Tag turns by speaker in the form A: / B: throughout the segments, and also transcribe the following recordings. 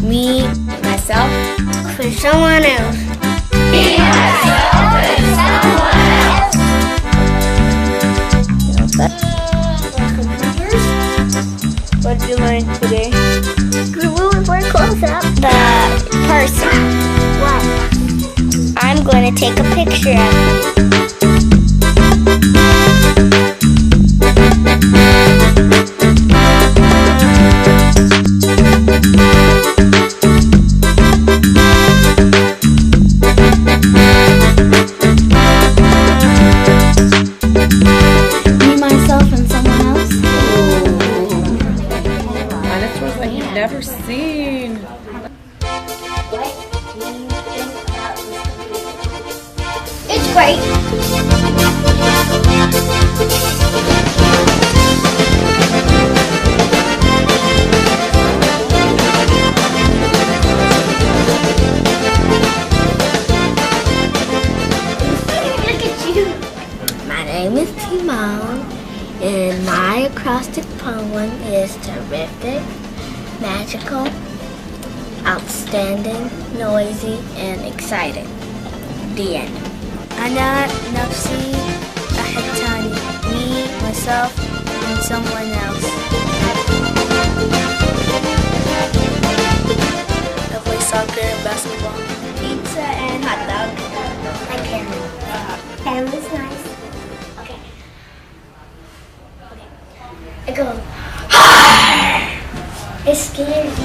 A: Me, myself, for someone else.
B: Me, myself, for someone else.
A: What did you learn today?
C: We're close up.
A: The person.
C: What?
A: I'm going to take a picture of it.
C: Me, myself, and someone else.
B: Dinosaurs like you've never seen.
C: What do you think about this computer? It's great. Look at you.
A: My name is Timon, and my acrostic poem is terrific, magical, outstanding, noisy, and exciting. The end. Ana nafsi ahatani. Me, myself, and someone else. I play soccer and basketball. Pizza and hot dog.
C: I can. Camera's nice. Okay. I go. It scares me.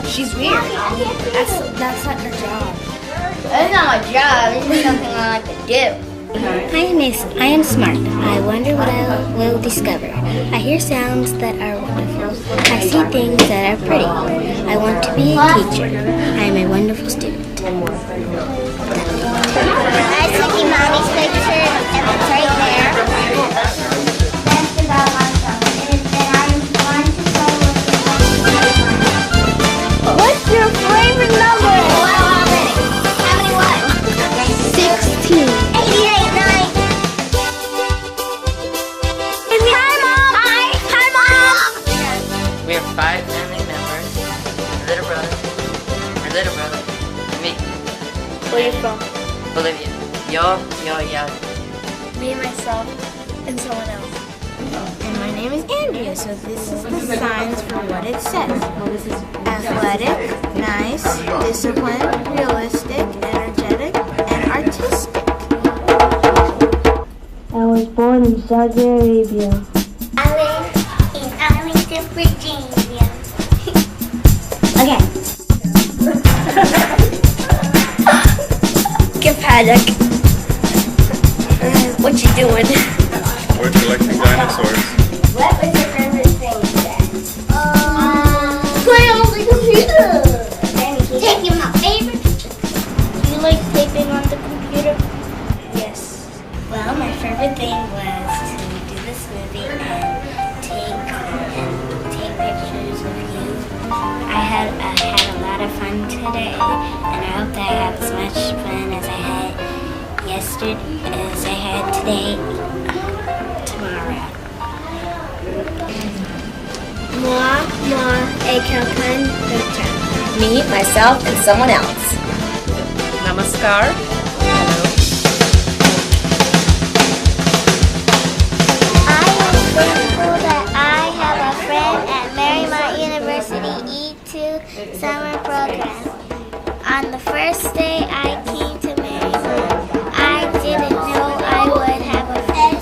A: She's weird. That's not her job.
C: That's not my job. It's just something I like to do.
A: I am smart. I wonder what I will discover. I hear sounds that are wonderful. I see things that are pretty. I want to be a teacher. I am a wonderful student.
C: I see Mommy's picture, and it's right there. That's about myself. And I'm going to go with What's your favorite number? How many what?
A: 16.
C: 88, 9. Hi, Mom! Hi, Mom!
D: We have 5 family members, my little brother, and me,
A: Where are you from?
D: Bolivia. Yo, ya.
A: Me, myself, and someone else. And my name is Andrea, so this is the signs for what it says. Athletic, nice, disciplined, realistic, energetic, and artistic.
E: I was born in Saudi Arabia.
C: I live in Arlington, Virginia. Okay.
A: Get paddock. What you doing?
F: We're collecting dinosaurs.
C: What was your favorite thing today? Play on the computer. Taking my favorite picture.
A: Do you like taping on the computer? Yes.
C: Well, my favorite thing was to do the smoothie and take pictures of you.
A: I had a lot of fun today, and I hope that I have as much fun as I had yesterday, as I had today, tomorrow. Moi, et quelqu'un d'autre.
B: Me, myself, and someone else. Namaskar.
C: I am thankful that I have a friend at Marymount University E2E Summer program. On the first day I came to Marymount, I didn't know I would have a friend.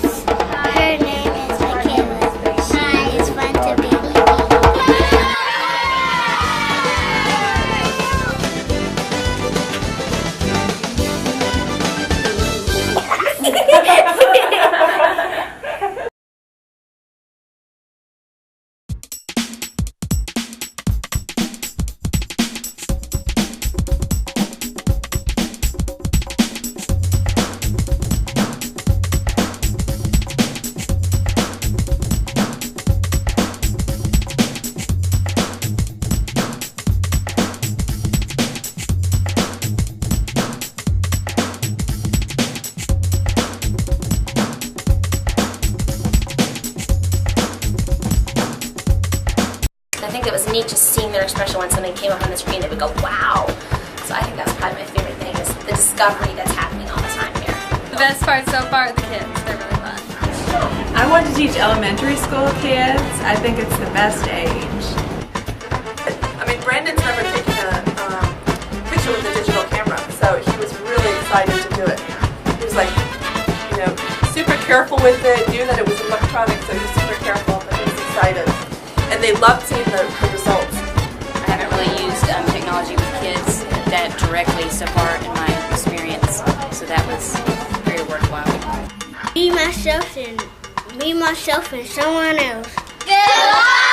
C: Her name is Kayal. She is fun to be with.
B: I think it was neat just seeing their expression when something came up on the screen. They would go, wow. So I think that's probably my favorite thing is the discovery that's happening all the time here.
G: The best part so far are the kids. They're really fun.
H: I want to teach elementary school kids. I think it's the best age.
I: I mean, Brandon's never taken a picture with a digital camera, so he was really excited to do it. He was like, you know, super careful with it, knew that it was electronic, so he was super careful, but he was excited. And they loved seeing the results.
J: I haven't really used technology with kids that directly so far in my experience, so that was very worthwhile.
C: Me, myself, and someone else. Good luck!